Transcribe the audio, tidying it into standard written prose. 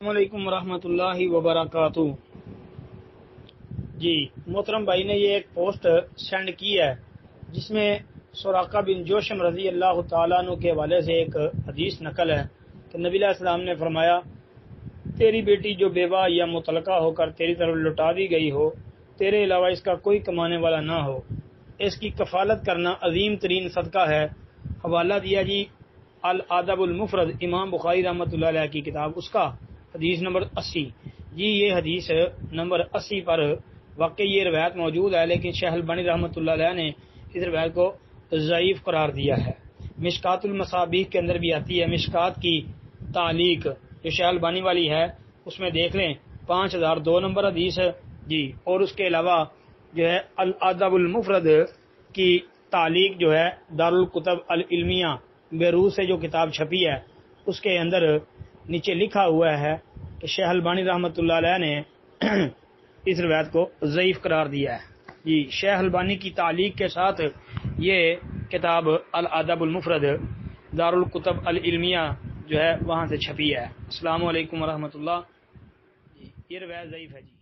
السلام علیکم ورحمۃ اللہ وبرکاتہ۔ جی محترم بھائی نے یہ ایک پوسٹ سینڈ کی ہے جس میں سراقہ بن جوشم رضی اللہ تعالیٰ عنہ کے حوالے سے ایک حدیث نقل ہے کہ نبی علیہ السلام نے فرمایا، تیری بیٹی جو بیوہ یا مطلقہ ہو کر تیری طرف لوٹا دی گئی ہو، تیرے علاوہ اس کا کوئی کمانے والا نہ ہو، اس کی کفالت کرنا عظیم ترین صدقہ ہے۔ حوالہ دیا جی الادب المفرد، امام بخاری رحمۃ اللہ علیہ کی کتاب، اس کا حدیث نمبر 80۔ جی یہ حدیث نمبر 80 پر واقعی یہ روایت موجود ہے، لیکن شیخ البانی رحمۃ اللہ علیہ نے اس روایت کو ضعیف قرار دیا ہے۔ مشکات المصابیح کے اندر بھی آتی ہے، مشکات کی تعلیق جو شیخ البانی والی ہے اس میں دیکھ لیں 5002 نمبر حدیث جی، اور اس کے علاوہ جو ہے الادب المفرد کی تعلیق جو ہے دارالکتب العلمیہ بیروت سے جو کتاب چھپی ہے اس کے اندر نیچے لکھا ہوا ہے کہ شیخ البانی رحمۃ اللہ علیہ نے اس روایت کو ضعیف قرار دیا ہے۔ جی شیخ البانی کی تعلیق کے ساتھ یہ کتاب الادب المفرد دارالکتب العلمیہ جو ہے وہاں سے چھپی ہے۔ السلام علیکم ورحمۃ اللہ۔ یہ روایت ضعیف ہے جی۔